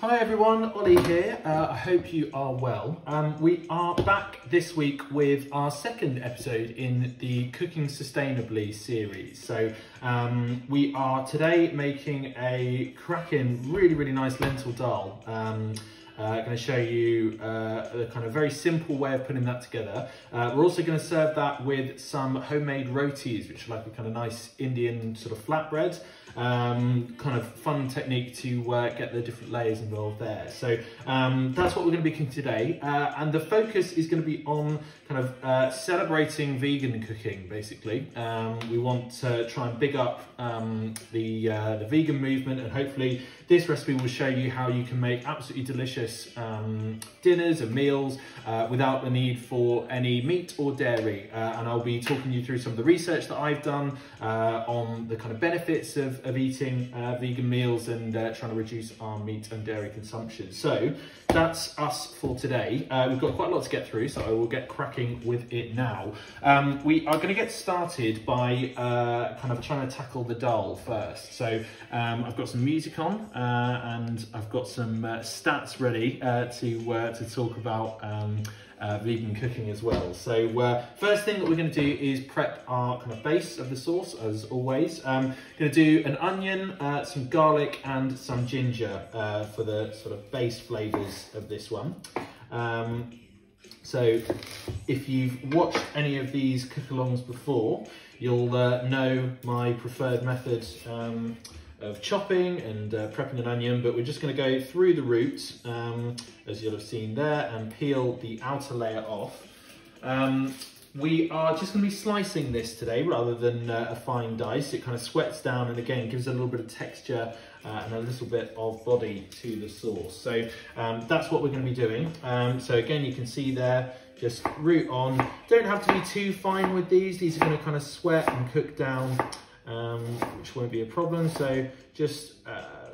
Hi everyone, Ollie here. I hope you are well. We are back this week with our second episode in the Cooking Sustainably series. So we are today making a cracking, really nice lentil dal. Going to show you a kind of very simple way of putting that together. We're also going to serve that with some homemade rotis, which are like a kind of nice Indian sort of flatbread. Kind of fun technique to get the different layers involved there. So that's what we're going to be cooking today, and the focus is going to be on kind of celebrating vegan cooking. Basically, we want to try and big up the vegan movement, and hopefully this recipe will show you how you can make absolutely delicious dinners and meals without the need for any meat or dairy. And I'll be talking you through some of the research that I've done on the kind of benefits of eating vegan meals and trying to reduce our meat and dairy consumption. So that's us for today. We've got quite a lot to get through, so I will get cracking with it now. We are going to get started by kind of trying to tackle the dal first. So I've got some music on and I've got some stats ready to talk about vegan cooking as well. So first thing that we're going to do is prep our kind of base of the sauce, as always. Going to do an onion, some garlic and some ginger for the sort of base flavours of this one. So if you've watched any of these cook-alongs before, you'll know my preferred method of chopping and prepping an onion, but we're just going to go through the roots, as you'll have seen there, and peel the outer layer off. We are just going to be slicing this today rather than a fine dice. It kind of sweats down and again gives a little bit of texture and a little bit of body to the sauce. So that's what we're going to be doing. So again, you can see there, just root on. Don't have to be too fine with these. These are going to kind of sweat and cook down, which won't be a problem. So just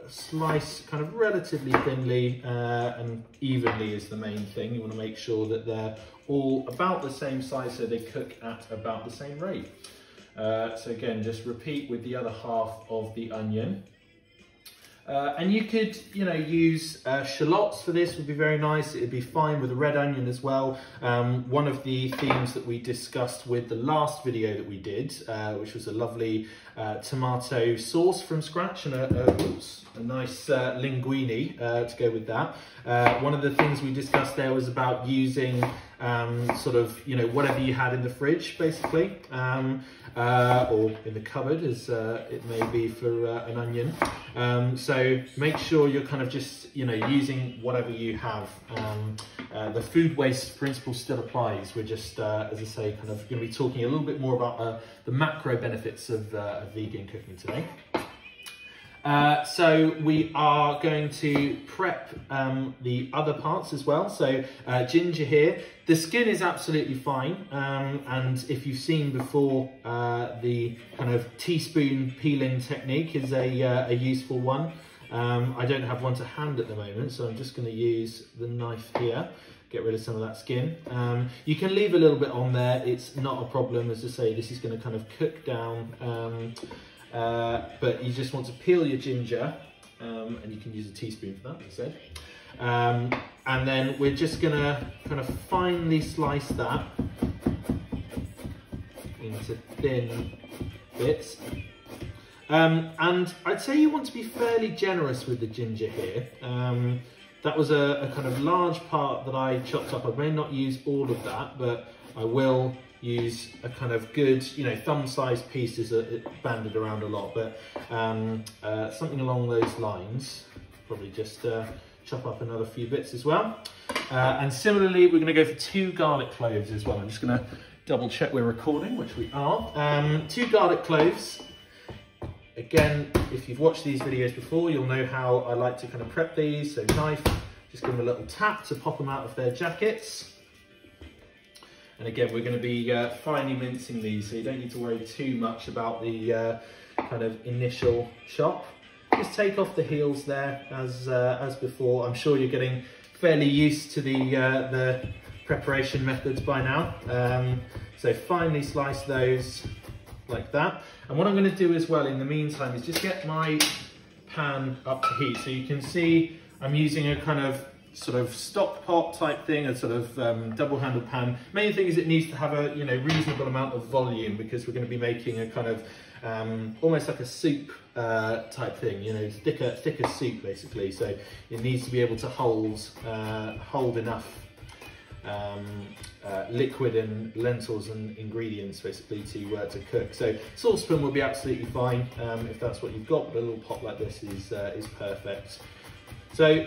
slice kind of relatively thinly and evenly is the main thing. You want to make sure that they're all about the same size so they cook at about the same rate. So again, just repeat with the other half of the onion. And you could, use shallots for this, would be very nice. It'd be fine with a red onion as well. One of the themes that we discussed with the last video that we did, which was a lovely tomato sauce from scratch and a nice linguine to go with that. One of the things we discussed there was about using sort of, whatever you had in the fridge, basically, or in the cupboard, as it may be for an onion. So make sure you're kind of just, using whatever you have. The food waste principle still applies. We're just, as I say, kind of going to be talking a little bit more about the macro benefits of vegan cooking today. So we are going to prep the other parts as well. So ginger here, the skin is absolutely fine, and if you've seen before, the kind of teaspoon peeling technique is a useful one. I don't have one to hand at the moment, so I'm just going to use the knife here, get rid of some of that skin. You can leave a little bit on there, it's not a problem. As I say, this is going to kind of cook down. But you just want to peel your ginger, and you can use a teaspoon for that, as I said. And then we're just going to kind of finely slice that into thin bits. And I'd say you want to be fairly generous with the ginger here. That was a kind of large part that I chopped up. I may not use all of that, but I will use a kind of good, thumb-sized piece is banded around a lot, but something along those lines. Probably just chop up another few bits as well. And similarly, we're going to go for 2 garlic cloves as well. I'm just going to double check we're recording, which we are. 2 garlic cloves. Again, if you've watched these videos before, you'll know how I like to kind of prep these. So knife, just give them a little tap to pop them out of their jackets. And again, we're going to be finely mincing these, so you don't need to worry too much about the kind of initial chop. Just take off the heels there as before. I'm sure you're getting fairly used to the preparation methods by now. So finely slice those like that. And what I'm going to do as well in the meantime is just get my pan up to heat. So you can see I'm using a kind of sort of stock pot type thing, a sort of double-handled pan. Main thing is it needs to have a reasonable amount of volume, because we're going to be making a kind of almost like a soup type thing, thicker soup basically. So it needs to be able to hold enough liquid and lentils and ingredients basically to cook. So saucepan will be absolutely fine if that's what you've got, but a little pot like this is perfect. So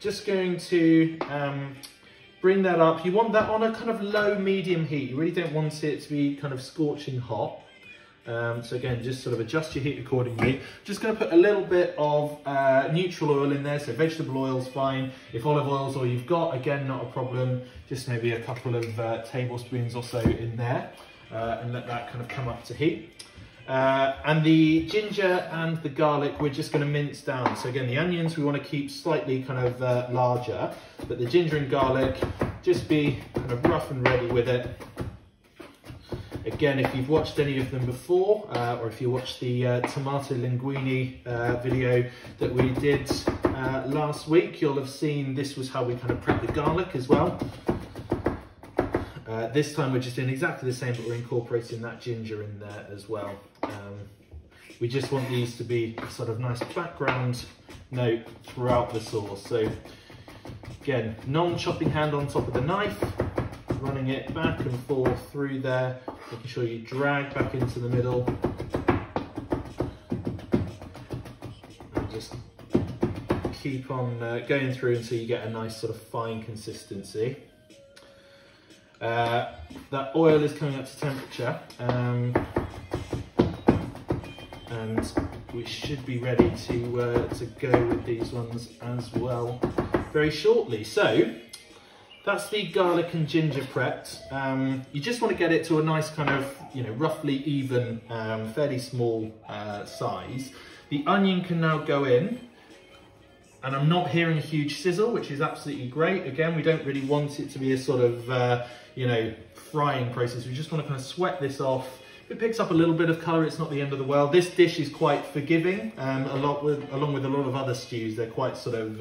just going to bring that up. You want that on a kind of low medium heat. You really don't want it to be kind of scorching hot. So again, just sort of adjust your heat accordingly. Just going to put a little bit of neutral oil in there, so vegetable oil's fine. If olive oil's all you've got, again, not a problem. Just maybe a couple of tablespoons or so in there, and let that kind of come up to heat. And the ginger and the garlic, we're just going to mince down. So again, the onions we want to keep slightly kind of larger, but the ginger and garlic, just be kind of rough and ready with it. Again, if you've watched any of them before, or if you watched the tomato linguine video that we did last week, you'll have seen this was how we kind of prep the garlic as well. This time we're just doing exactly the same, but we're incorporating that ginger in there as well. We just want these to be a sort of nice background note throughout the sauce. So again, non-chopping hand on top of the knife, running it back and forth through there, making sure you drag back into the middle. And just keep on going through until you get a nice sort of fine consistency. That oil is coming up to temperature, and we should be ready to go with these ones as well very shortly. So that's the garlic and ginger prepped. You just want to get it to a nice kind of roughly even, fairly small size. The onion can now go in. And I'm not hearing a huge sizzle, which is absolutely great. Again, we don't really want it to be a sort of, frying process. We just want to kind of sweat this off. If it picks up a little bit of colour, it's not the end of the world. This dish is quite forgiving, along with a lot of other stews. They're quite sort of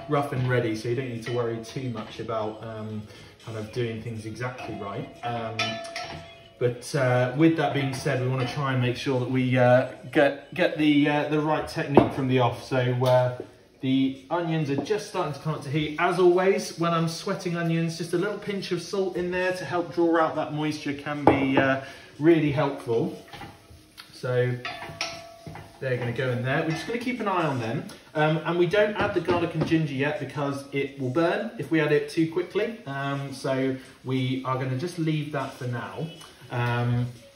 rough and ready, so you don't need to worry too much about kind of doing things exactly right. But with that being said, we want to try and make sure that we get the right technique from the off. So the onions are just starting to come up to heat. As always, when I'm sweating onions, just a little pinch of salt in there to help draw out that moisture can be really helpful. So they're going to go in there. We're just going to keep an eye on them. And we don't add the garlic and ginger yet because it will burn if we add it too quickly. So we are going to just leave that for now.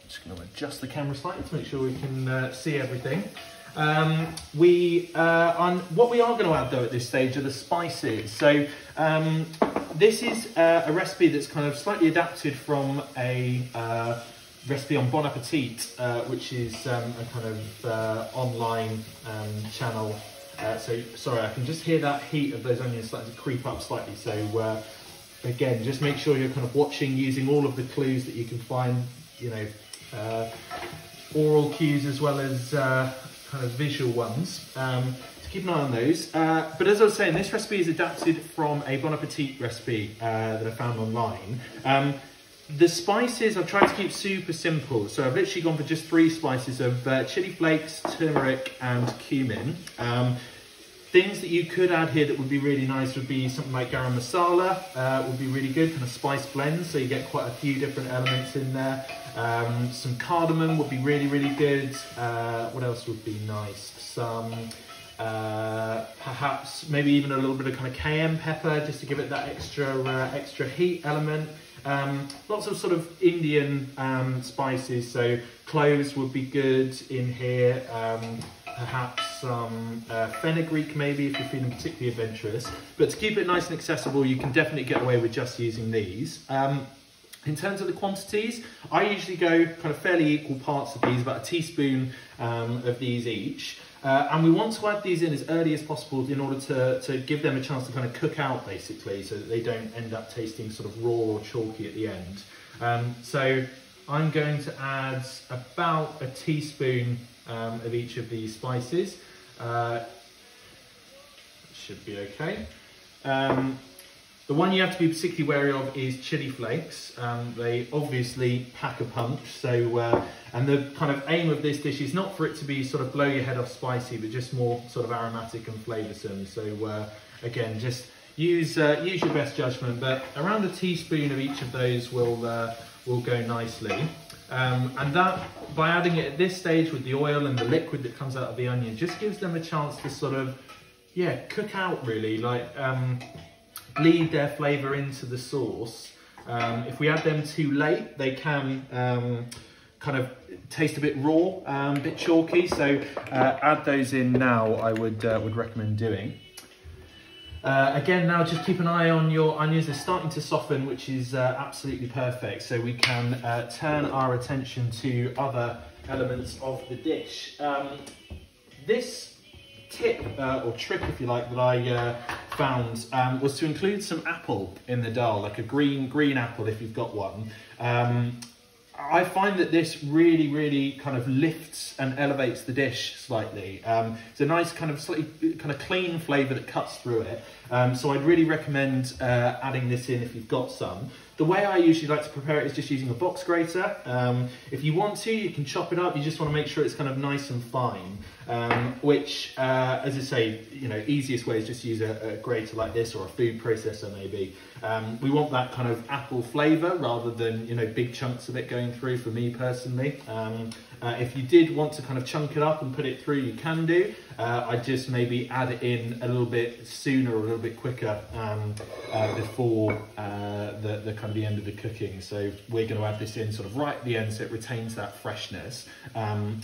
Just going to adjust the camera slightly to make sure we can see everything. What we are going to add though at this stage are the spices. So this is a recipe that's kind of slightly adapted from a recipe on Bon Appetit, which is a kind of online channel. So sorry, I can just hear that heat of those onions starting to creep up slightly. So again, just make sure you're kind of watching, using all of the clues that you can find, oral cues as well as kind of visual ones, to keep an eye on those. But as I was saying, this recipe is adapted from a Bon Appetit recipe that I found online. The spices I've tried to keep super simple, so I've literally gone for just 3 spices of chili flakes, turmeric and cumin. Things that you could add here that would be really nice would be something like garam masala, would be really good, kind of spice blends, so you get quite a few different elements in there. Some cardamom would be really, really good. What else would be nice? Some, perhaps maybe even a little bit of kind of cayenne pepper, just to give it that extra heat element. Lots of sort of Indian spices, so cloves would be good in here. Perhaps some fenugreek maybe if you're feeling particularly adventurous. But to keep it nice and accessible, you can definitely get away with just using these. In terms of the quantities, I usually go kind of fairly equal parts of these, about a teaspoon of these each. And we want to add these in as early as possible in order to give them a chance to kind of cook out basically, so that they don't end up tasting sort of raw or chalky at the end. So I'm going to add about a teaspoon of each of these spices. should be okay. The one you have to be particularly wary of is chilli flakes. They obviously pack a punch, so and the kind of aim of this dish is not for it to be sort of blow your head off spicy, but just more sort of aromatic and flavoursome. So again, just use your best judgment, but around a teaspoon of each of those will go nicely. And that, by adding it at this stage with the oil and the liquid that comes out of the onion, just gives them a chance to sort of, yeah, cook out really, like bleed their flavour into the sauce. If we add them too late, they can kind of taste a bit raw, a bit chalky, so add those in now, I would recommend doing. Again, now just keep an eye on your onions. They're starting to soften, which is absolutely perfect. So we can turn our attention to other elements of the dish. This tip or trick, if you like, that I found was to include some apple in the dal, like a green apple if you've got one. I find that this really kind of lifts and elevates the dish slightly. It's a nice kind of slightly kind of clean flavour that cuts through it. So I'd really recommend adding this in if you've got some. The way I usually like to prepare it is just using a box grater. If you want to, you can chop it up. You just want to make sure it's kind of nice and fine, which, as I say, you know, easiest way is just use a grater like this, or a food processor maybe. We want that kind of apple flavour rather than, you know, big chunks of it going through, for me personally. If you did want to kind of chunk it up and put it through, you can do. I'd just maybe add it in a little bit sooner or a little bit quicker before the kind of the end of the cooking. So we're going to add this in sort of right at the end so it retains that freshness.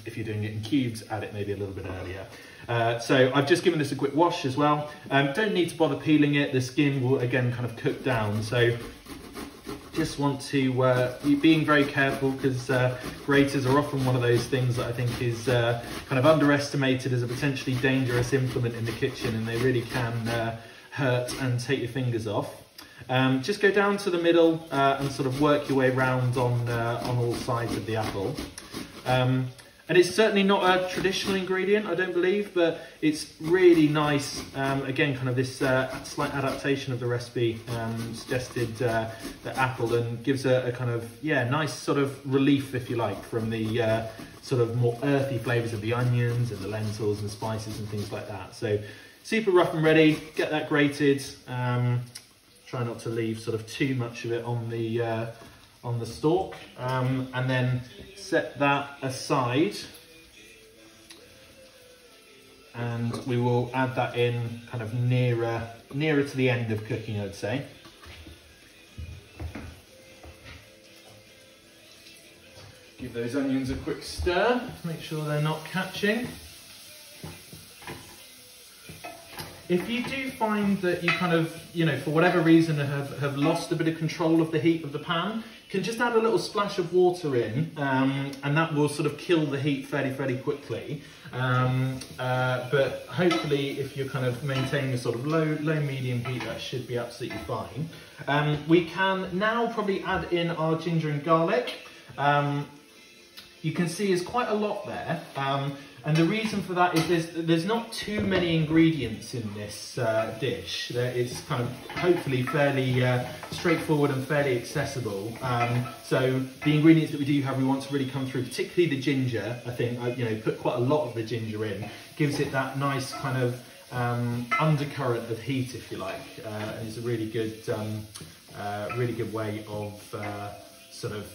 If you're doing it in cubes, add it maybe a little bit earlier. So I've just given this a quick wash as well. Don't need to bother peeling it. The skin will again kind of cook down. So just want to be being very careful, because graters are often one of those things that I think is kind of underestimated as a potentially dangerous implement in the kitchen, and they really can hurt and take your fingers off. Just go down to the middle and sort of work your way around on all sides of the apple. And it's certainly not a traditional ingredient, I don't believe, but it's really nice. Again, kind of this slight adaptation of the recipe suggested the apple, and gives a kind of, yeah, nice sort of relief, if you like, from the sort of more earthy flavours of the onions and the lentils and spices and things like that. So super rough and ready. Get that grated. Try not to leave sort of too much of it on the stalk, and then set that aside, and we will add that in kind of nearer to the end of cooking, I'd say. Give those onions a quick stir, make sure they're not catching. If you do find that you kind of, you know, for whatever reason have lost a bit of control of the heat of the pan, you can just add a little splash of water in, and that will sort of kill the heat fairly quickly. But hopefully, if you're kind of maintaining a sort of low medium heat, that should be absolutely fine. We can now probably add in our ginger and garlic. You can see there's quite a lot there. And the reason for that is there's not too many ingredients in this dish. It's kind of hopefully fairly straightforward and fairly accessible. So the ingredients that we do have, we want to really come through, particularly the ginger. I think, you know, put quite a lot of the ginger in, gives it that nice kind of undercurrent of heat, if you like. And it's a really good way of sort of,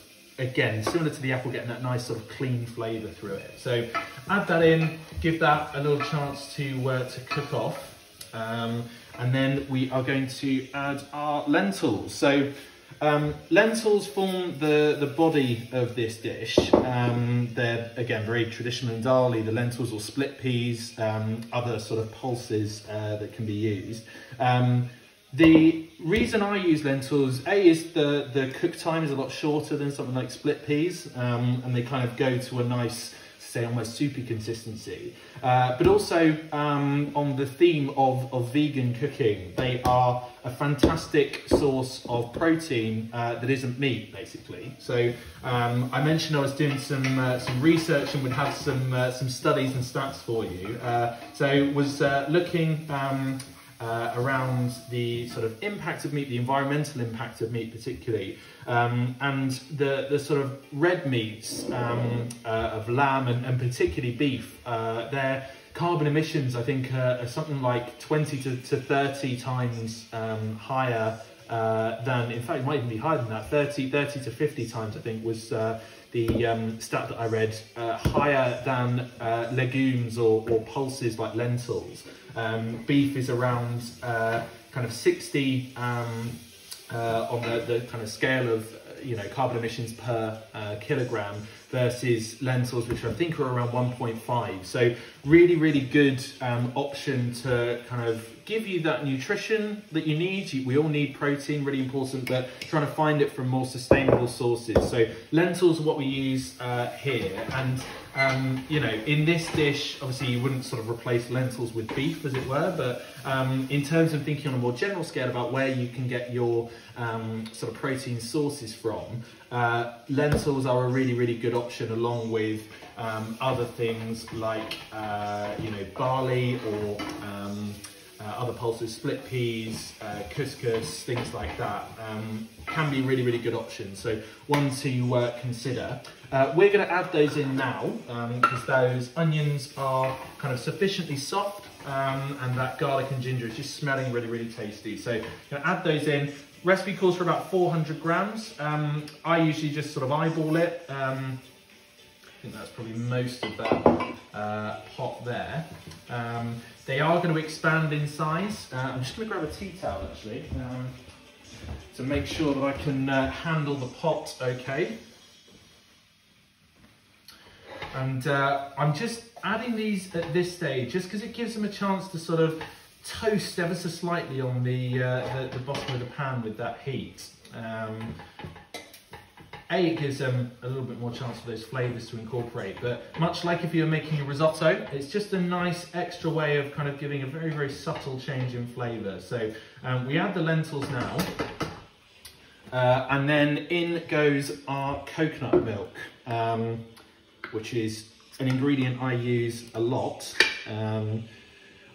again, similar to the apple, getting that nice sort of clean flavour through it. So add that in, give that a little chance to cook off. And then we are going to add our lentils. So lentils form the body of this dish. They're, again, very traditional in Dali. The lentils or split peas, other sort of pulses that can be used. The reason I use lentils, is the cook time is a lot shorter than something like split peas, and they kind of go to a nice, say, almost soupy consistency. But also, on the theme of vegan cooking, they are a fantastic source of protein that isn't meat, basically. So I mentioned I was doing some research and would have some studies and stats for you. So was looking around the sort of impact of meat, the environmental impact of meat particularly, and the sort of red meats of lamb and particularly beef. Their carbon emissions, I think, are something like 20 to 30 times higher than, in fact, it might even be higher than that, 30 to 50 times, I think, was the stat that I read, higher than legumes or pulses like lentils. Beef is around kind of 60 on the kind of scale of carbon emissions per kilogram, versus lentils, which I think are around 1.5. So really, really good option to kind of give you that nutrition that you need. We all need protein, really important, but trying to find it from more sustainable sources. So lentils are what we use here. And, in this dish, obviously you wouldn't sort of replace lentils with beef, as it were, but in terms of thinking on a more general scale about where you can get your sort of protein sources from, lentils are a really, really good option, along with other things like, barley or other pulses, split peas, couscous, things like that, can be really, really good options. So one to consider. We're going to add those in now because those onions are kind of sufficiently soft, and that garlic and ginger is just smelling really, really tasty. So going to add those in. Recipe calls for about 400 grams. I usually just sort of eyeball it. I think that's probably most of that pot there. They are going to expand in size. I'm just going to grab a tea towel actually to make sure that I can handle the pot okay. And I'm just adding these at this stage just because it gives them a chance to sort of toast ever so slightly on the bottom of the pan with that heat. It gives them a little bit more chance for those flavours to incorporate, but much like if you're making a risotto, it's just a nice extra way of kind of giving a very, very subtle change in flavour. So we add the lentils now, and then in goes our coconut milk, which is an ingredient I use a lot.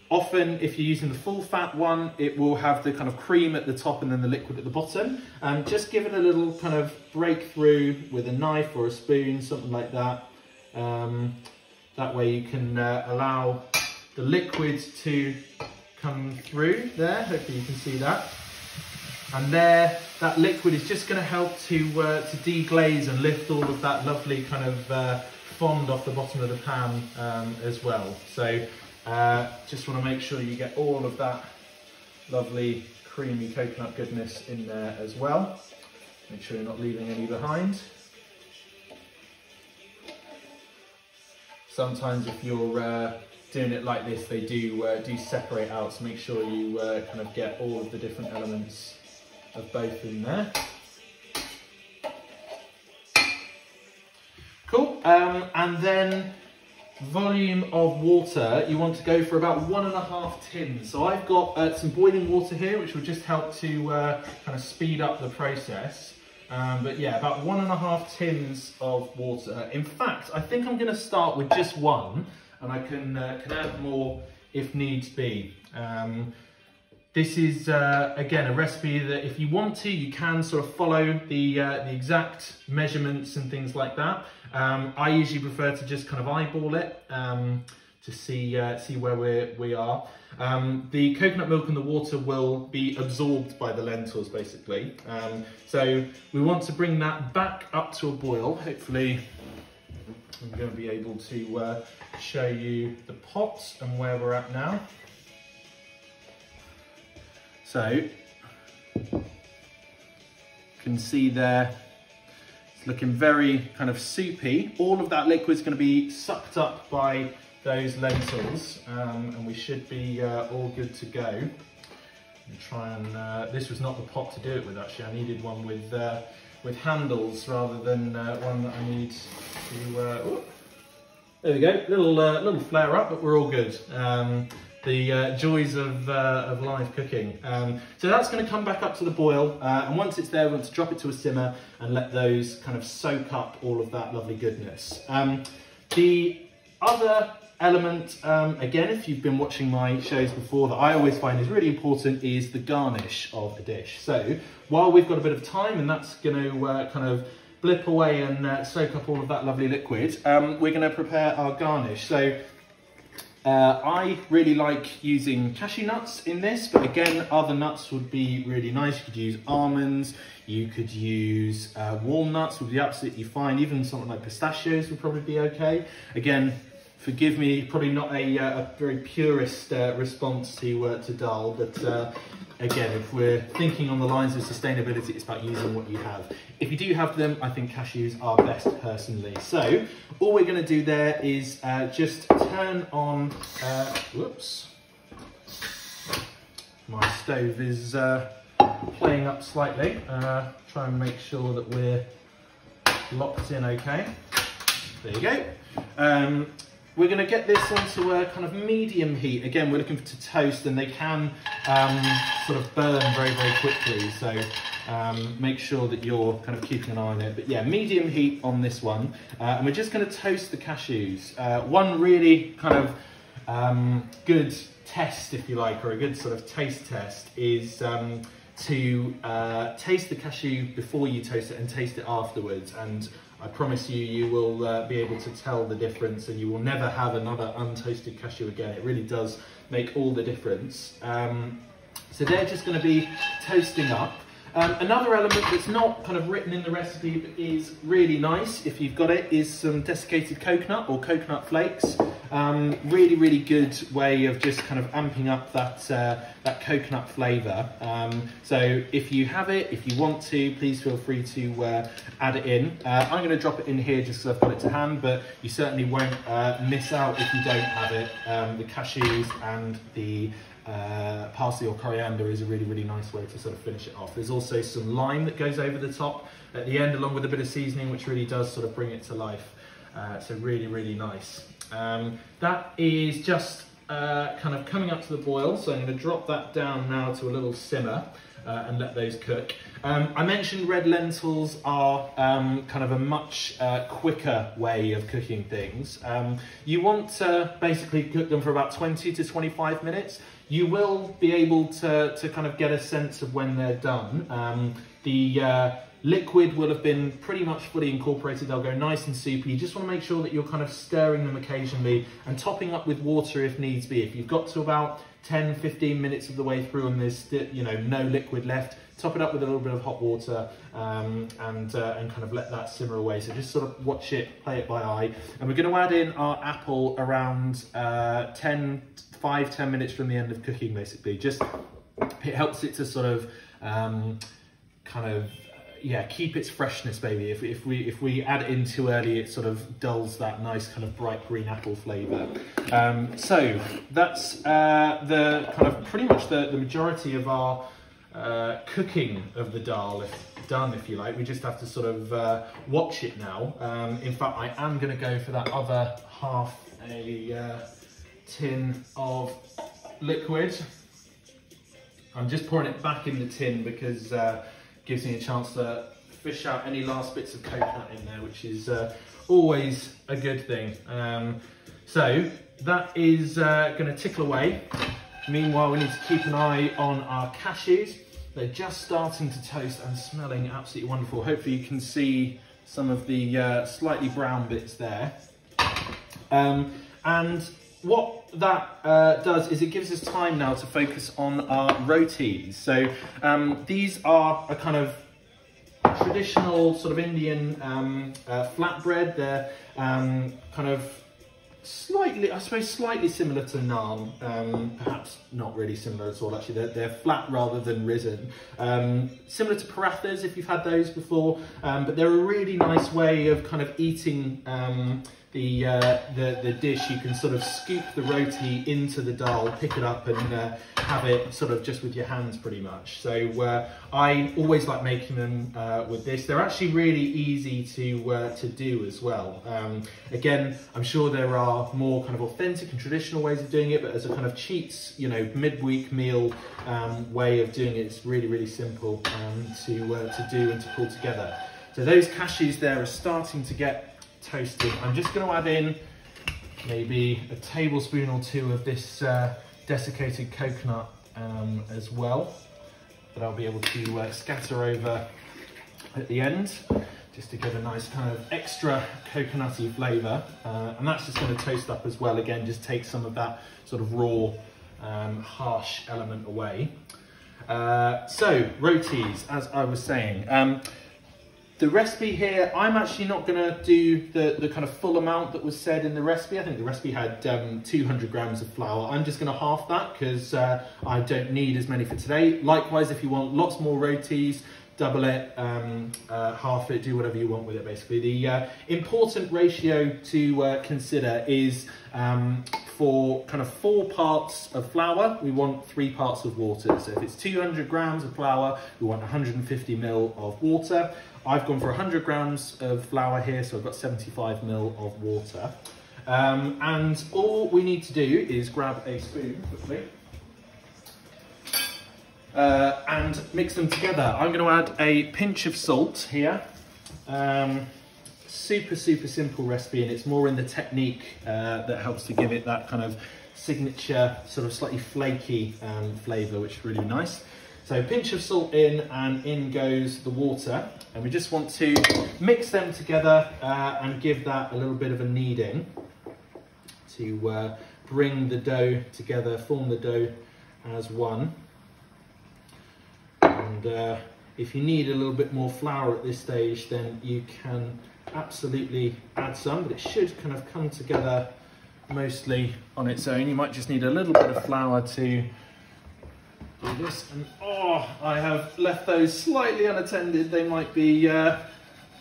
Often, if you're using the full fat one, it will have the kind of cream at the top and then the liquid at the bottom. Just give it a little kind of breakthrough with a knife or a spoon, something like that. That way you can allow the liquid to come through there. Hopefully you can see that. And there, that liquid is just going to help to deglaze and lift all of that lovely kind of fond off the bottom of the pan as well. So just want to make sure you get all of that lovely creamy coconut goodness in there as well. Make sure you're not leaving any behind. Sometimes if you're doing it like this, they do separate out, so make sure you kind of get all of the different elements of both in there. Cool, and then volume of water, you want to go for about 1.5 tins. So I've got some boiling water here, which will just help to kind of speed up the process. But yeah, about 1.5 tins of water. In fact, I think I'm going to start with just one, and I can add more if needs be. This is, again, a recipe that if you want to, you can sort of follow the exact measurements and things like that. I usually prefer to just kind of eyeball it to see where we are. The coconut milk and the water will be absorbed by the lentils, basically. So we want to bring that back up to a boil. Hopefully I'm going to be able to show you the pot and where we're at now. So you can see there, it's looking very kind of soupy. All of that liquid is going to be sucked up by those lentils, and we should be all good to go. And try and this was not the pot to do it with, actually. I needed one with handles rather than one that I need to. There we go, little flare up, but we're all good. The joys of live cooking. So that's going to come back up to the boil, and once it's there, we want to drop it to a simmer and let those kind of soak up all of that lovely goodness. The other element, again, if you've been watching my shows before, that I always find is really important is the garnish of a dish. So while we've got a bit of time and that's going to kind of blip away and soak up all of that lovely liquid, we're going to prepare our garnish. So I really like using cashew nuts in this, but again, other nuts would be really nice. You could use almonds, you could use walnuts, would be absolutely fine. Even something like pistachios would probably be okay. Again, forgive me, probably not a very purist response to dal, but again, if we're thinking on the lines of sustainability, it's about using what you have. If you do have them, I think cashews are best personally. So all we're going to do there is just turn on, whoops, my stove is playing up slightly. Try and make sure that we're locked in okay. There you go. We're going to get this onto a kind of medium heat. Again, we're looking to toast, and they can sort of burn very, very quickly. So make sure that you're kind of keeping an eye on it. But yeah, medium heat on this one. And we're just going to toast the cashews. One really kind of good test, if you like, or a good sort of taste test is to taste the cashew before you toast it and taste it afterwards. And I promise you, you will be able to tell the difference, and you will never have another untoasted cashew again. It really does make all the difference. So they're just going to be toasting up. Another element that's not kind of written in the recipe but is really nice if you've got it is some desiccated coconut or coconut flakes. Really, really good way of just kind of amping up that coconut flavour. So if you have it, if you want to, please feel free to add it in. I'm going to drop it in here just so I've got it to hand, but you certainly won't miss out if you don't have it. The cashews and the parsley or coriander is a really, really nice way to sort of finish it off. There's also some lime that goes over the top at the end, along with a bit of seasoning, which really does sort of bring it to life. So really, really nice. That is just kind of coming up to the boil, so I'm going to drop that down now to a little simmer and let those cook. I mentioned red lentils are kind of a much quicker way of cooking things. You want to basically cook them for about 20 to 25 minutes. You will be able to kind of get a sense of when they're done. The liquid will have been pretty much fully incorporated. They'll go nice and soupy. You just want to make sure that you're kind of stirring them occasionally and topping up with water if needs be. If you've got to about 10-15 minutes of the way through and there's still, no liquid left, top it up with a little bit of hot water and kind of let that simmer away. So just sort of watch it, play it by eye. And we're going to add in our apple around 5-10 minutes from the end of cooking, basically. Just, it helps it to sort of keep its freshness, maybe. If we add it in too early, it sort of dulls that nice kind of bright green apple flavour. So that's the kind of pretty much the majority of our cooking of the dal done, if you like. We just have to sort of watch it now. In fact, I am going to go for that other half a tin of liquid. I'm just pouring it back in the tin because gives me a chance to fish out any last bits of coconut in there, which is always a good thing. So that is going to tickle away. Meanwhile, we need to keep an eye on our cashews. They're just starting to toast and smelling absolutely wonderful. Hopefully you can see some of the slightly brown bits there. And what that does is it gives us time now to focus on our rotis. So these are a kind of traditional sort of Indian flatbread. They're kind of slightly, I suppose, slightly similar to naan, perhaps not really similar at all actually. They're flat rather than risen. Similar to parathas if you've had those before, but they're a really nice way of kind of eating the dish. You can sort of scoop the roti into the dal, pick it up and have it sort of just with your hands pretty much. So I always like making them with this. They're actually really easy to do as well. Again, I'm sure there are more kind of authentic and traditional ways of doing it, but as a kind of cheats, midweek meal way of doing it, it's really, really simple to do and to pull together. So those cashews there are starting to get toasted. I'm just going to add in maybe a tablespoon or two of this desiccated coconut as well, that I'll be able to scatter over at the end, just to give a nice kind of extra coconutty flavour. And that's just going to toast up as well. Again, just take some of that sort of raw, harsh element away. So, rotis, as I was saying. The recipe here, I'm actually not going to do the kind of full amount that was said in the recipe. I think the recipe had 200 grams of flour. I'm just going to half that because I don't need as many for today. Likewise, if you want lots more rotis, double it, half it, do whatever you want with it basically. The important ratio to consider is for kind of 4 parts of flour, we want 3 parts of water. So if it's 200 grams of flour, we want 150 ml of water. I've gone for 100 grams of flour here, so I've got 75 ml of water. And all we need to do is grab a spoon quickly and mix them together. I'm going to add a pinch of salt here. Super simple recipe, and it's more in the technique that helps to give it that kind of signature sort of slightly flaky flavour, which is really nice. So pinch of salt in, and in goes the water, and we just want to mix them together and give that a little bit of a kneading to bring the dough together, form the dough as one. And if you need a little bit more flour at this stage, then you can absolutely add some, but it should kind of come together mostly on its own. You might just need a little bit of flour to do this. And oh, I have left those slightly unattended. They might be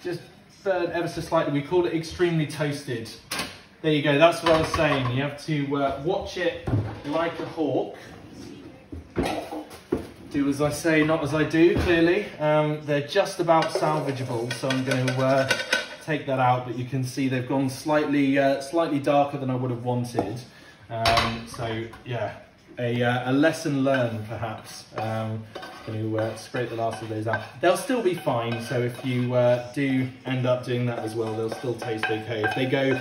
just burned ever so slightly. We call it extremely toasted. There you go, that's what I was saying. You have to watch it like a hawk. Do as I say, not as I do, clearly. They're just about salvageable, so I'm going to take that out, but you can see they've gone slightly darker than I would have wanted. So yeah, a lesson learned perhaps. Going to scrape the last of those out. They'll still be fine, so if you do end up doing that as well, they'll still taste okay. If they go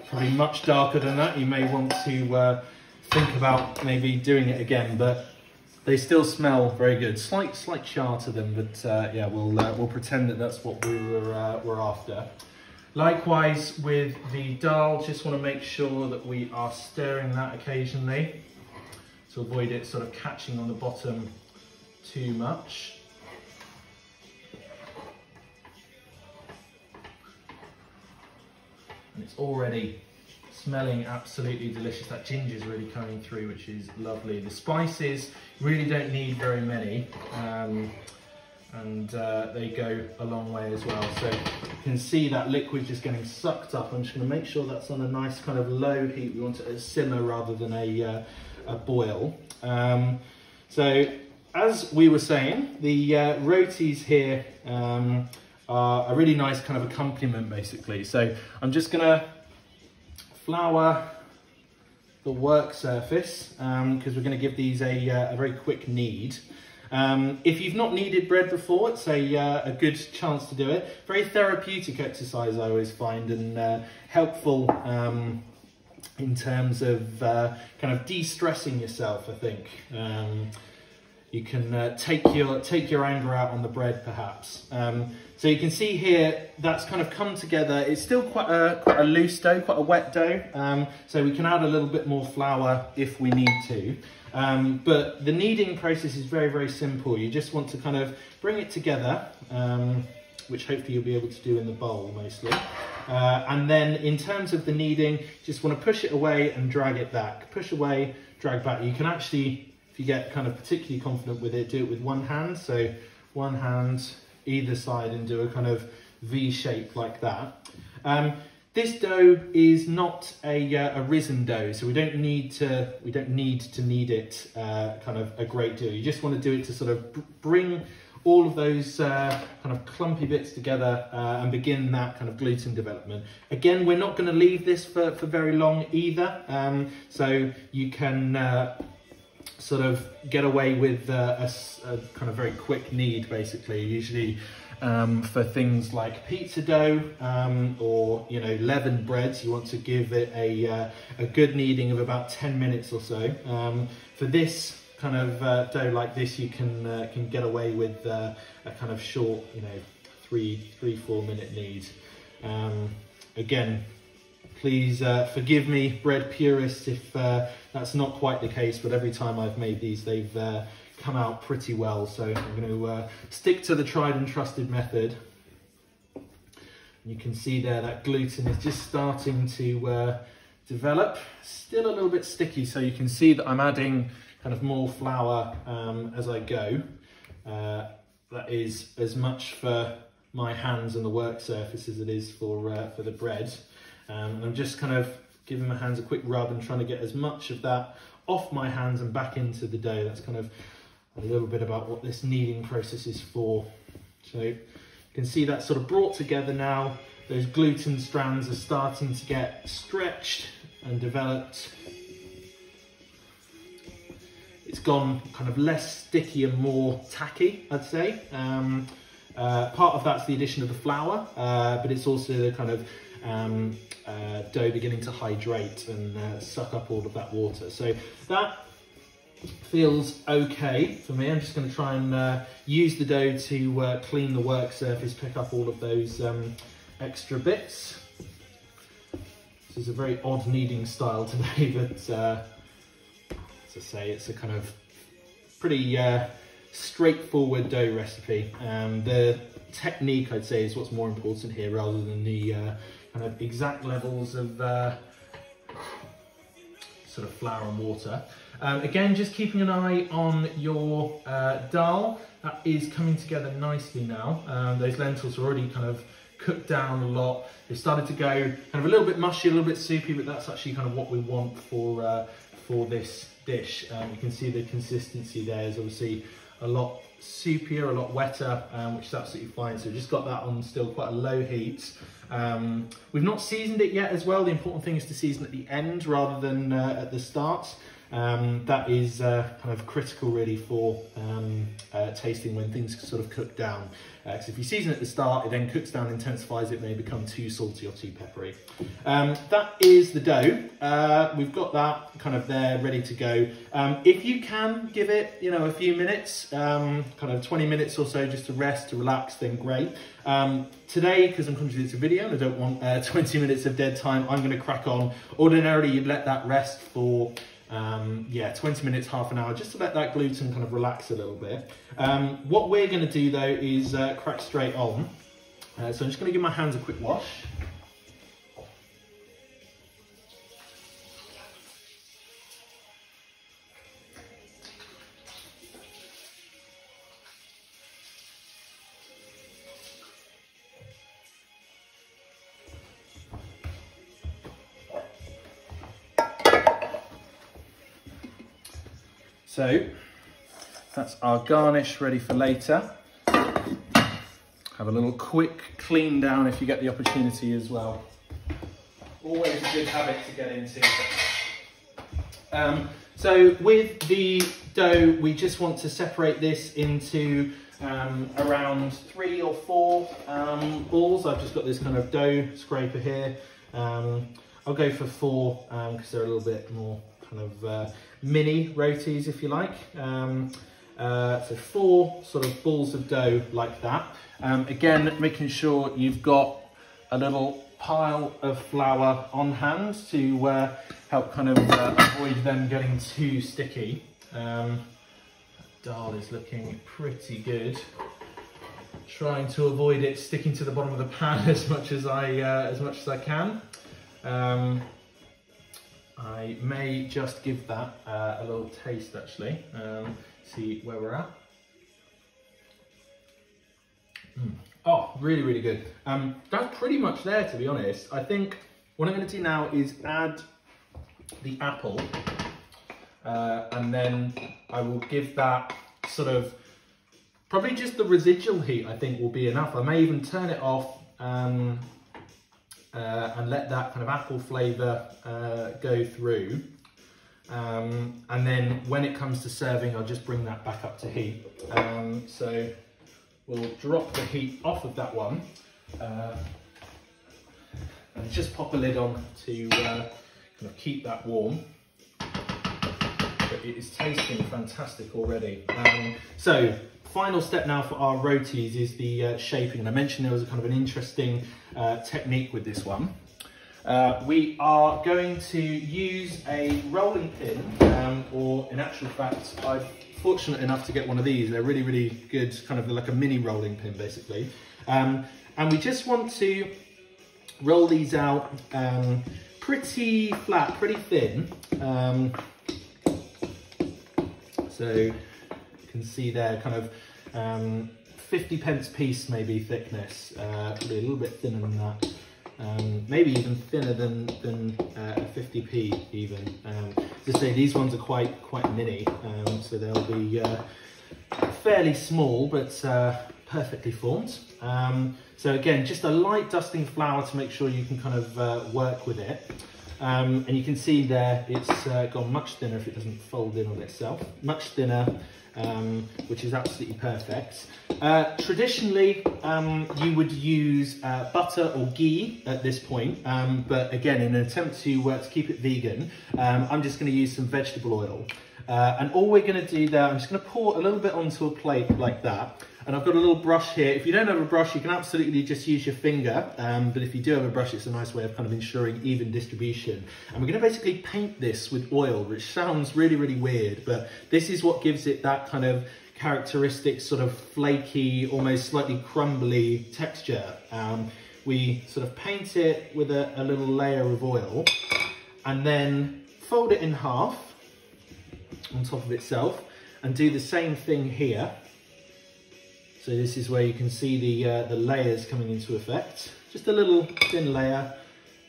probably much darker than that, you may want to think about maybe doing it again, but they still smell very good. Slight char to them, but yeah, we'll pretend that that's what we're after. Likewise with the dal, just want to make sure that we are stirring that occasionally to avoid it sort of catching on the bottom too much. And it's already smelling absolutely delicious. That ginger is really coming through, which is lovely. The spices really don't need very many, and they go a long way as well. So you can see that liquid just getting sucked up. I'm just going to make sure that's on a nice kind of low heat. We want it to simmer rather than a boil. So as we were saying, the rotis here are a really nice kind of accompaniment basically. So I'm just going to flour the work surface because we're going to give these a very quick knead. If you've not kneaded bread before, it's a good chance to do it. Very therapeutic exercise, I always find, and helpful in terms of kind of de-stressing yourself, I think. You can take your anger out on the bread, perhaps. So you can see here that's kind of come together. It's still quite a loose dough, quite a wet dough. So we can add a little bit more flour if we need to. But the kneading process is very, very simple. You just want to kind of bring it together, which hopefully you'll be able to do in the bowl mostly. And then in terms of the kneading, just want to push it away and drag it back. Push away, drag back. You can actually, if you get kind of particularly confident with it, do it with one hand. So one hand either side and do a kind of V shape like that. This dough is not a risen dough, so we don't need to knead it kind of a great deal. You just want to do it to sort of bring all of those kind of clumpy bits together and begin that kind of gluten development. Again, we're not going to leave this for very long either, so you can sort of get away with a kind of very quick knead basically. Usually for things like pizza dough or leavened breads. You want to give it a good kneading of about 10 minutes or so. For this kind of dough like this, you can get away with a kind of short 3-4 minute knead. Again, please forgive me, bread purists, if that's not quite the case, but every time I've made these, they've come out pretty well. So I'm going to stick to the tried and trusted method. You can see there that gluten is just starting to develop, still a little bit sticky, so you can see that I'm adding kind of more flour as I go. That is as much for my hands and the work surface as it is for the bread. And I'm just kind of giving my hands a quick rub and trying to get as much of that off my hands and back into the dough. That's kind of a little bit about what this kneading process is for. So you can see that sort of brought together now. Those gluten strands are starting to get stretched and developed. It's gone kind of less sticky and more tacky, I'd say. Part of that's the addition of the flour, but it's also the kind of dough beginning to hydrate and suck up all of that water. So that feels okay for me. I'm just going to try and use the dough to clean the work surface, pick up all of those extra bits. This is a very odd kneading style today, but as I say, it's a kind of pretty straightforward dough recipe. The technique, I'd say, is what's more important here rather than the kind of exact levels of sort of flour and water. Again, just keeping an eye on your dal. That is coming together nicely now. Those lentils are already kind of cooked down a lot. They've started to go kind of a little bit mushy, a little bit soupy, but that's actually kind of what we want for this dish. You can see the consistency there is obviously a lot soupier, a lot wetter, which is absolutely fine. So we've just got that on still quite a low heat. We've not seasoned it yet as well. The important thing is to season at the end rather than at the start. That is kind of critical really for tasting when things sort of cook down. Because if you season at the start, it then cooks down, intensifies, it may become too salty or too peppery. That is the dough. We've got that kind of there ready to go. If you can give it, a few minutes, kind of 20 minutes or so just to rest, to relax, then great. Today, because I'm conscious it's a video and I don't want 20 minutes of dead time, I'm going to crack on. Ordinarily, you'd let that rest for 20 minutes, half an hour, just to let that gluten kind of relax a little bit. What we're going to do though is crack straight on. So I'm just going to give my hands a quick wash. So that's our garnish ready for later. Have a little quick clean down if you get the opportunity as well. Always a good habit to get into. So with the dough, we just want to separate this into around 3 or 4 balls. I've just got this kind of dough scraper here. I'll go for 4 because they're a little bit more kind of mini rotis, if you like. So 4 sort of balls of dough like that. Again, making sure you've got a little pile of flour on hand to help kind of avoid them getting too sticky. Dal is looking pretty good. Trying to avoid it sticking to the bottom of the pan as much as I can. I may just give that a little taste actually, see where we're at. Oh, really, really good. That's pretty much there, to be honest. I think what I'm going to do now is add the apple, and then I will give that sort of, probably just the residual heat I think will be enough. I may even turn it off and let that kind of apple flavour go through. And then when it comes to serving, I'll just bring that back up to heat. So we'll drop the heat off of that one and just pop a lid on to kind of keep that warm. But it is tasting fantastic already. So final step now for our rotis is the shaping, and I mentioned there was a kind of an interesting technique with this one. We are going to use a rolling pin, or in actual fact, I'm fortunate enough to get one of these. They're really, really good, kind of like a mini rolling pin basically. And we just want to roll these out pretty flat, pretty thin. So you can see there kind of 50 pence piece maybe thickness, probably a little bit thinner than that. Maybe even thinner than 50p even. As I say, these ones are quite mini, so they'll be fairly small but perfectly formed. So again, just a light dusting flour to make sure you can kind of work with it. And you can see there it's gone much thinner if it doesn't fold in on itself. Much thinner, which is absolutely perfect. Traditionally, you would use butter or ghee at this point, but again, in an attempt to keep it vegan, I'm just going to use some vegetable oil. And all we're going to do there, I'm just going to pour a little bit onto a plate like that. And I've got a little brush here. If you don't have a brush, you can absolutely just use your finger. But if you do have a brush, it's a nice way of kind of ensuring even distribution. And we're going to basically paint this with oil, which sounds really, really weird. But this is what gives it that kind of characteristic sort of flaky, almost slightly crumbly texture. We sort of paint it with a little layer of oil and then fold it in half on top of itself and do the same thing here. So this is where you can see the layers coming into effect. Just a little thin layer,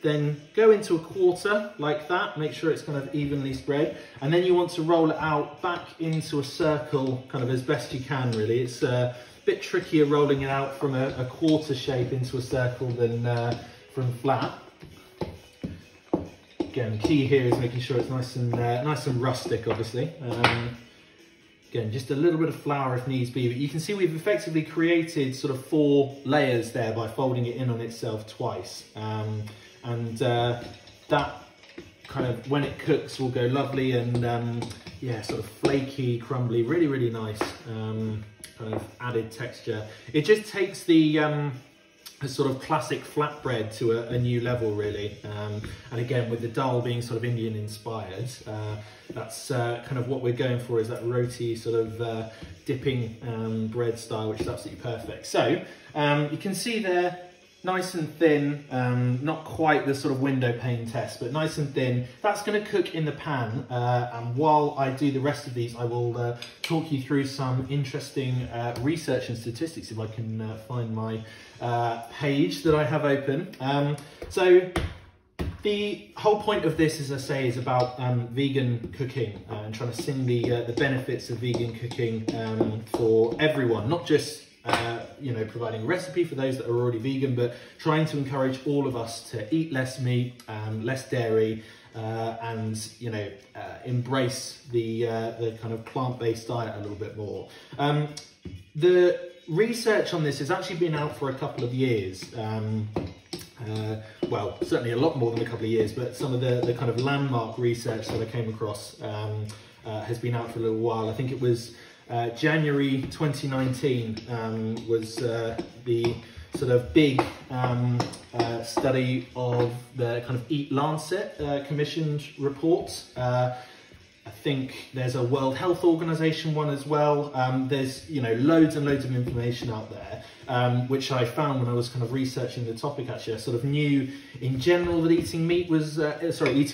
then go into a quarter like that, make sure it's kind of evenly spread. And then you want to roll it out back into a circle kind of as best you can really. It's a bit trickier rolling it out from a quarter shape into a circle than from flat. Again, key here is making sure it's nice and rustic obviously. Again, just a little bit of flour if needs be, but you can see we've effectively created sort of 4 layers there by folding it in on itself twice. That kind of, when it cooks, will go lovely and yeah, sort of flaky, crumbly, really, really nice kind of added texture. It just takes the sort of classic flatbread to a new level really, and again with the dal being sort of Indian inspired, that's kind of what we're going for, is that roti sort of dipping bread style, which is absolutely perfect. So you can see there, nice and thin, not quite the sort of window pane test, but nice and thin. That's going to cook in the pan, and while I do the rest of these, I will talk you through some interesting research and statistics if I can find my page that I have open. So the whole point of this, as I say, is about vegan cooking and trying to sing the benefits of vegan cooking for everyone, not just you know, providing a recipe for those that are already vegan, but trying to encourage all of us to eat less meat, less dairy, and you know, embrace the kind of plant-based diet a little bit more. The research on this has actually been out for a couple of years. Well, certainly a lot more than a couple of years, but some of the kind of landmark research that I came across has been out for a little while. I think it was January 2019 was the sort of big study of the kind of Eat Lancet commissioned report. I think there's a World Health Organization one as well. There's, you know, loads and loads of information out there, which I found when I was kind of researching the topic. Actually, I sort of knew in general that eating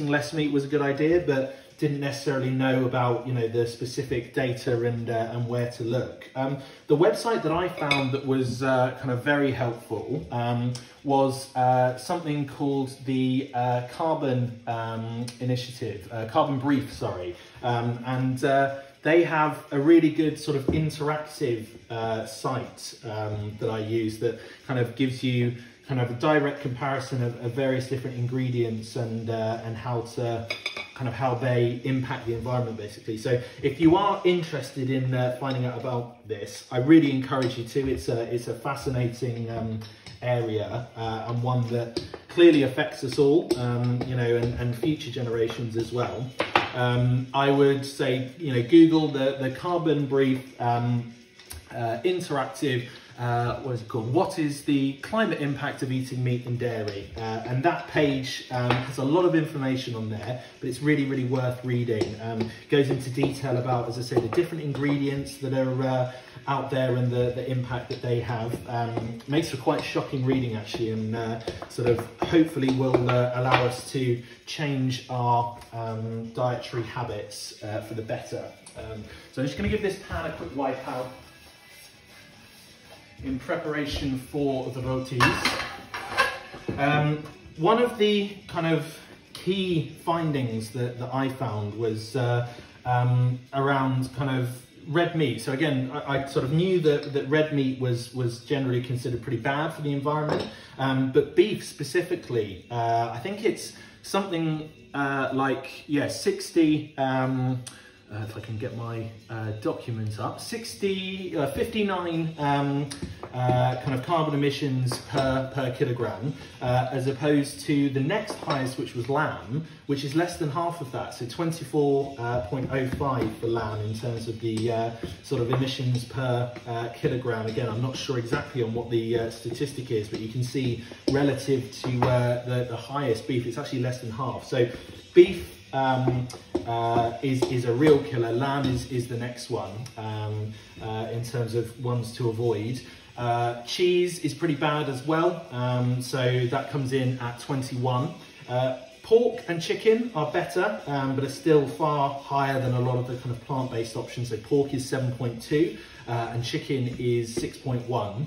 less meat was a good idea, but didn't necessarily know about, you know, the specific data and where to look. The website that I found that was kind of very helpful was something called the Carbon Initiative, Carbon Brief, sorry. And they have a really good sort of interactive site that I use that kind of gives you kind of a direct comparison of various different ingredients and how to kind of how they impact the environment, basically. So if you are interested in finding out about this, I really encourage you to. It's a fascinating area and one that clearly affects us all, you know, and future generations as well. I would say, you know, Google the Carbon Brief interactive, what is it called? What is the climate impact of eating meat and dairy? And that page has a lot of information on there, but it's really, really worth reading. Goes into detail about, as I say, the different ingredients that are out there and the impact that they have. Makes for quite shocking reading, actually, and sort of hopefully will allow us to change our dietary habits for the better. So I'm just going to give this pan a quick wipe out in preparation for the rotis. One of the kind of key findings that I found was around kind of red meat. So again, I sort of knew that red meat was generally considered pretty bad for the environment, but beef specifically, I think it's something like, yeah, 60, if I can get my documents up, 59 kind of carbon emissions per kilogram, as opposed to the next highest, which was lamb, which is less than half of that, so 24.05 for lamb in terms of the sort of emissions per kilogram. Again, I'm not sure exactly on what the statistic is, but you can see relative to the highest beef, it's actually less than half. So beef is a real killer. Lamb is the next one in terms of ones to avoid. Cheese is pretty bad as well, so that comes in at 21. Pork and chicken are better, but are still far higher than a lot of the kind of plant-based options. So pork is 7.2 and chicken is 6.1.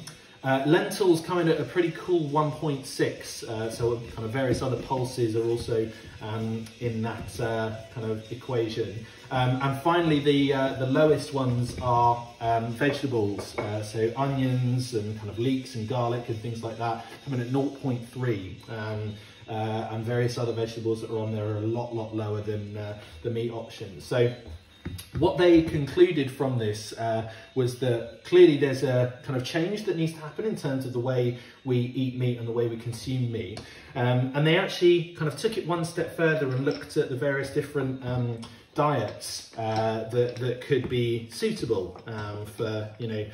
Lentils come in at a pretty cool 1.6, so kind of various other pulses are also in that kind of equation. And finally, the lowest ones are vegetables, so onions and kind of leeks and garlic and things like that, coming at 0.3. And various other vegetables that are on there are a lot lower than the meat options. So what they concluded from this was that clearly there's a kind of change that needs to happen in terms of the way we eat meat and the way we consume meat. And they actually kind of took it one step further and looked at the various different diets that could be suitable for, you know,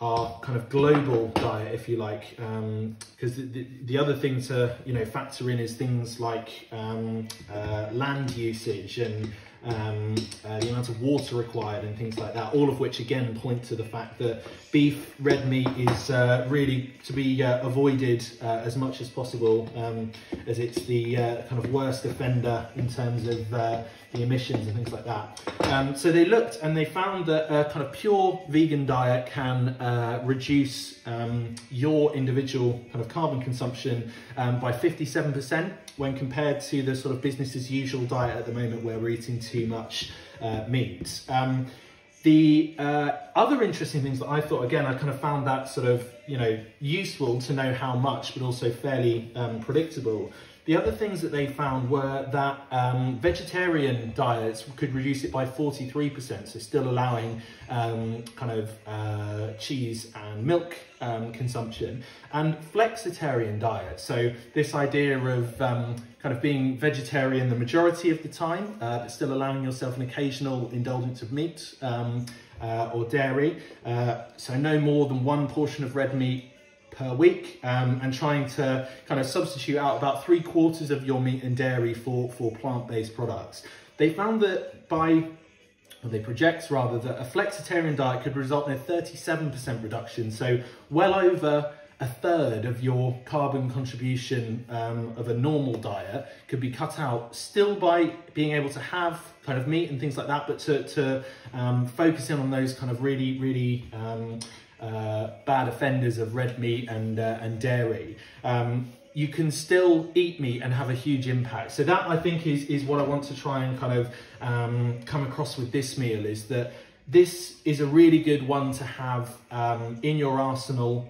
our kind of global diet, if you like, because the other thing to, you know, factor in is things like land usage and the amount of water required and things like that, all of which again point to the fact that beef, red meat is really to be avoided as much as possible, as it's the kind of worst offender in terms of the emissions and things like that. So they looked and they found that a kind of pure vegan diet can reduce your individual kind of carbon consumption by 57% when compared to the sort of business as usual diet at the moment where we're eating too much meat. The other interesting things that I thought, again, I kind of found that sort of, you know, useful to know how much, but also fairly predictable. The other things that they found were that vegetarian diets could reduce it by 43%, so still allowing kind of cheese and milk consumption, and flexitarian diets, so this idea of kind of being vegetarian the majority of the time, but still allowing yourself an occasional indulgence of meat or dairy, so no more than one portion of red meat per week, and trying to kind of substitute out about 3/4 of your meat and dairy for plant-based products. They found that they project rather that a flexitarian diet could result in a 37% reduction, so well over a third of your carbon contribution of a normal diet could be cut out, still by being able to have kind of meat and things like that, but to focus in on those kind of really bad offenders of red meat and dairy. You can still eat meat and have a huge impact. So that, I think, is what I want to try and kind of come across with this meal, is that this is a really good one to have in your arsenal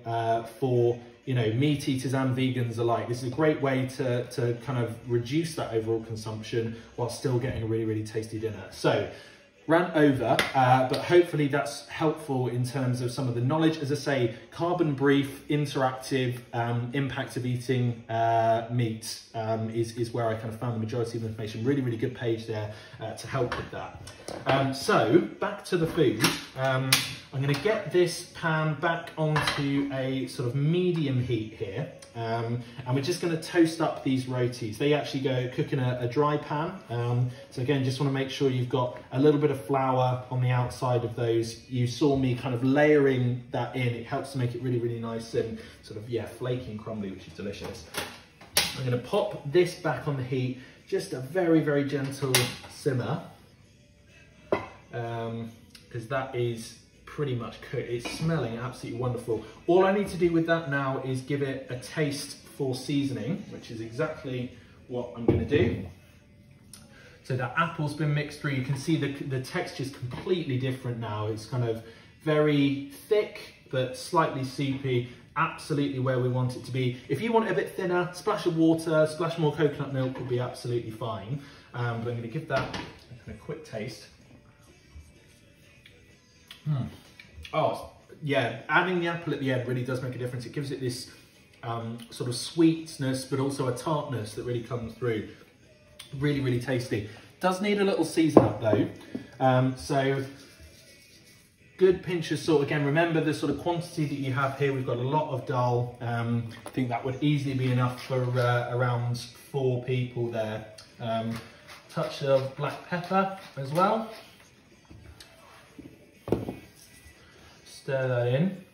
for you know, meat eaters and vegans alike. This is a great way to kind of reduce that overall consumption while still getting a really, really tasty dinner. So, rant over, but hopefully that's helpful in terms of some of the knowledge. As I say, carbon brief, interactive, impact of eating meat is where I kind of found the majority of the information. Really, really good page there to help with that. So back to the food. I'm going to get this pan back onto a sort of medium heat here. And we're just going to toast up these rotis. They actually cook in a dry pan. So again, just want to make sure you've got a little bit of flour on the outside of those. You saw me kind of layering that in. It helps to make it really, really nice and sort of, yeah, flaky and crumbly, which is delicious. I'm going to pop this back on the heat, just a very, very gentle simmer, because that is pretty much cooked. It's smelling absolutely wonderful. All I need to do with that now is give it a taste for seasoning, which is exactly what I'm going to do. So that apple's been mixed through. You can see the texture's completely different now. It's kind of very thick, but slightly soupy. Absolutely where we want it to be. If you want it a bit thinner, splash of water, splash more coconut milk will be absolutely fine. But I'm going to give that a kind of quick taste. Oh, yeah, adding the apple at the end really does make a difference. It gives it this sort of sweetness, but also a tartness that really comes through. Really, really tasty. Does need a little season up though. So good pinch of salt. Again, remember the sort of quantity that you have here. We've got a lot of dal. I think that would easily be enough for around 4 people there. Touch of black pepper as well. Stir that in.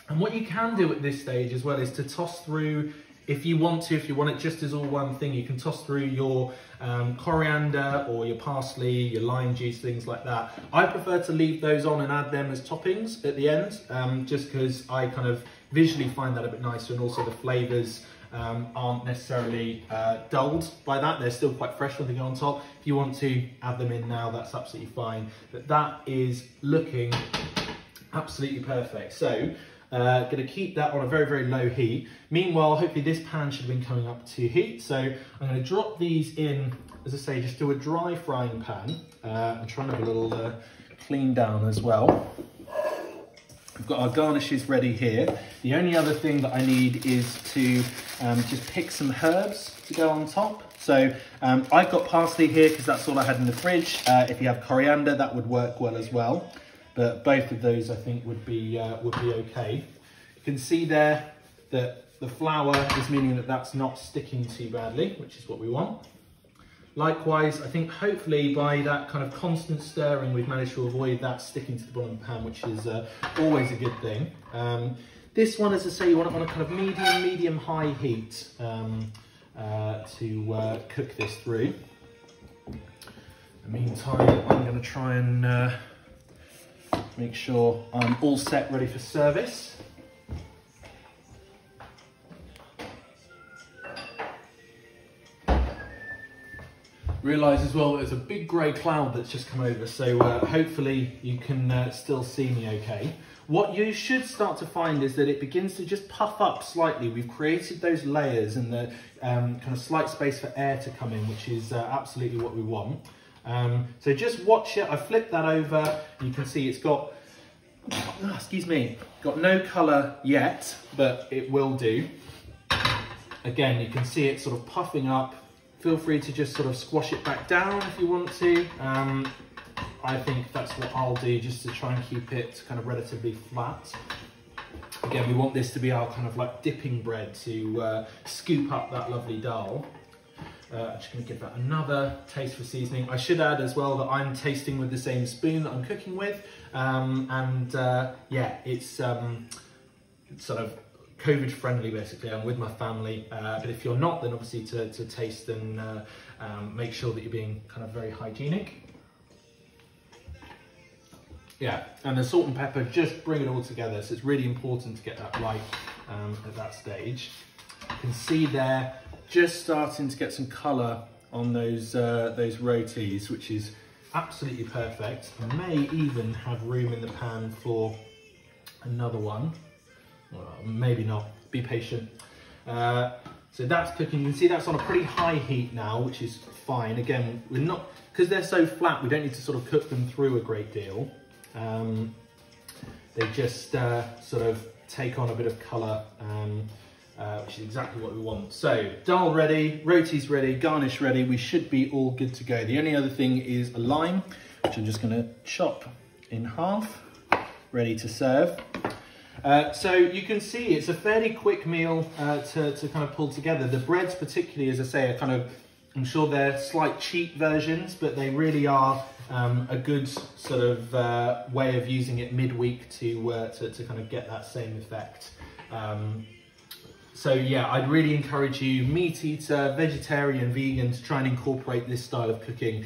And what you can do at this stage as well is to toss through, if you want it just as all one thing, you can toss through your coriander or your parsley, your lime juice, things like that. I prefer to leave those on and add them as toppings at the end, just because I kind of visually find that a bit nicer, and also the flavours aren't necessarily dulled by that. They're still quite fresh when they go on top. If you want to add them in now, that's absolutely fine. But that is looking absolutely perfect. So going to keep that on a very, very low heat. Meanwhile, hopefully this pan should have been coming up to heat. So I'm going to drop these in, as I say, just to a dry frying pan. I'm trying to have a little clean down as well. We've got our garnishes ready here. The only other thing that I need is to just pick some herbs to go on top. So I've got parsley here because that's all I had in the fridge. If you have coriander, that would work well as well. But both of those I think would be okay. You can see there that the flour is meaning that that's not sticking too badly, which is what we want. Likewise, I think hopefully by that kind of constant stirring, we've managed to avoid that sticking to the bottom of the pan, which is always a good thing. This one, as I say, you want it on a kind of medium-high heat to cook this through. In the meantime, I'm going to try and make sure I'm all set, ready for service. Realise as well that there's a big grey cloud that's just come over, so hopefully you can still see me okay. What you should start to find is that it begins to just puff up slightly. We've created those layers and the kind of slight space for air to come in, which is absolutely what we want. So just watch it. I flipped that over. You can see it's got, excuse me, got no colour yet, but it will do. Again, you can see it sort of puffing up. Feel free to just sort of squash it back down if you want to. I think that's what I'll do, just to try and keep it kind of relatively flat. Again, we want this to be our kind of like dipping bread to scoop up that lovely dal. I'm just going to give that another taste for seasoning. I should add as well that I'm tasting with the same spoon that I'm cooking with. Yeah, it's sort of COVID friendly basically. I'm with my family, but if you're not, then obviously to taste and make sure that you're being kind of very hygienic. Yeah, and the salt and pepper just bring it all together, so it's really important to get that right at that stage. You can see there just starting to get some colour on those rotis, which is absolutely perfect. I may even have room in the pan for another one. Well, maybe not, be patient. So that's cooking. You can see that's on a pretty high heat now, which is fine. Again, we're not, because they're so flat, we don't need to sort of cook them through a great deal. They just sort of take on a bit of colour, which is exactly what we want. So dal ready, roti's ready, garnish ready. We should be all good to go. The only other thing is a lime, which I'm just going to chop in half, ready to serve. So you can see it's a fairly quick meal to kind of pull together. The breads particularly, as I say, are kind of, I'm sure they're slight cheap versions, but they really are a good sort of way of using it midweek to kind of get that same effect. So yeah, I'd really encourage you, meat eater, vegetarian, vegan, to try and incorporate this style of cooking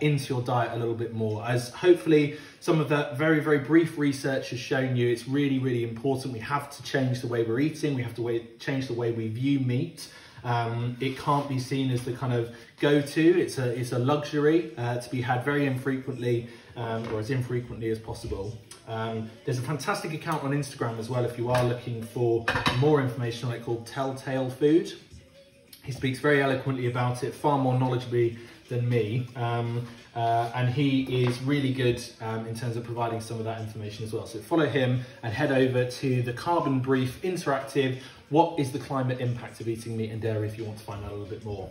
into your diet a little bit more, as hopefully some of that very, very brief research has shown you it's really, really important. We have to change the way we're eating. We have to change the way we view meat. It can't be seen as the kind of go-to. It's a luxury to be had very infrequently, or as infrequently as possible. There's a fantastic account on Instagram as well if you are looking for more information on it, called Telltale Food. He speaks very eloquently about it, far more knowledgeably than me, and he is really good in terms of providing some of that information as well. So follow him and head over to the Carbon Brief Interactive, what is the climate impact of eating meat and dairy, if you want to find out a little bit more.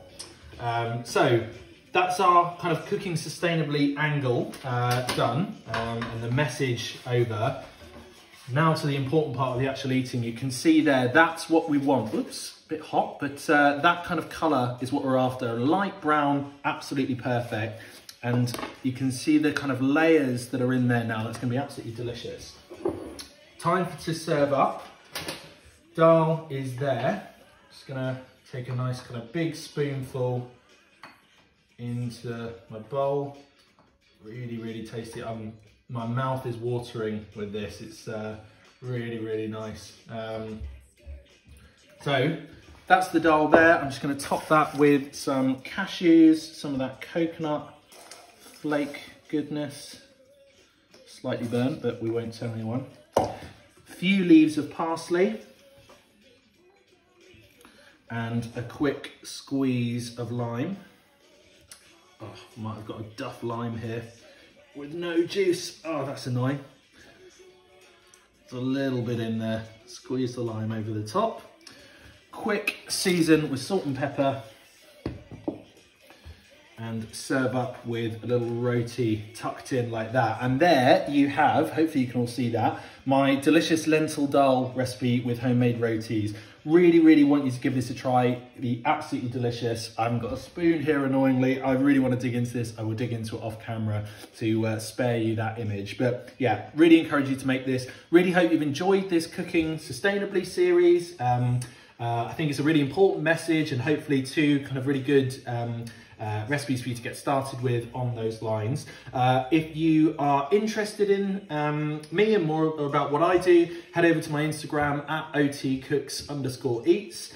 So that's our kind of cooking sustainably angle done, and the message over. Now to the important part of the actual eating. You can see there, that's what we want. Oops, a bit hot, but that kind of colour is what we're after. Light brown, absolutely perfect. And you can see the kind of layers that are in there now. That's going to be absolutely delicious. Time to serve up. Dal is there. Just going to take a nice kind of big spoonful into my bowl. Really, really tasty. My mouth is watering with this. It's really, really nice. So that's the dal there. I'm just going to top that with some cashews, some of that coconut flake goodness. Slightly burnt, but we won't tell anyone. A few leaves of parsley. And a quick squeeze of lime. Oh, might have got a duff lime here with no juice. Oh, that's annoying. There's a little bit in there. Squeeze the lime over the top. Quick season with salt and pepper. And serve up with a little roti tucked in like that. And there you have, hopefully you can all see that, my delicious lentil dal recipe with homemade rotis. Really, really want you to give this a try. It'll be absolutely delicious. I haven't got a spoon here, annoyingly. I really want to dig into this. I will dig into it off camera to spare you that image. But yeah, really encourage you to make this. Really hope you've enjoyed this Cooking Sustainably series. I think it's a really important message, and hopefully two kind of really good recipes for you to get started with on those lines. If you are interested in me and more about what I do, head over to my Instagram at otcooks_eats.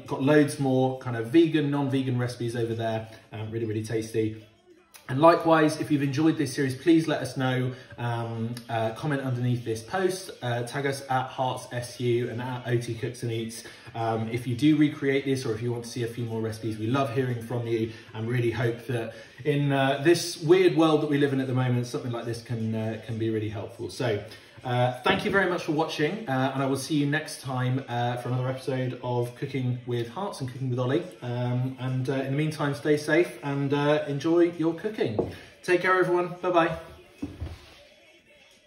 Got loads more kind of vegan, non-vegan recipes over there. Really, really tasty. And likewise, if you've enjoyed this series, please let us know. Comment underneath this post, tag us at HeartsSU and at otcooks&eats. If you do recreate this, or if you want to see a few more recipes, we love hearing from you, and really hope that in this weird world that we live in at the moment, something like this can be really helpful. So thank you very much for watching, and I will see you next time for another episode of Cooking with Hearts and Cooking with Ollie. And in the meantime, stay safe and enjoy your cooking. Take care, everyone. Bye-bye.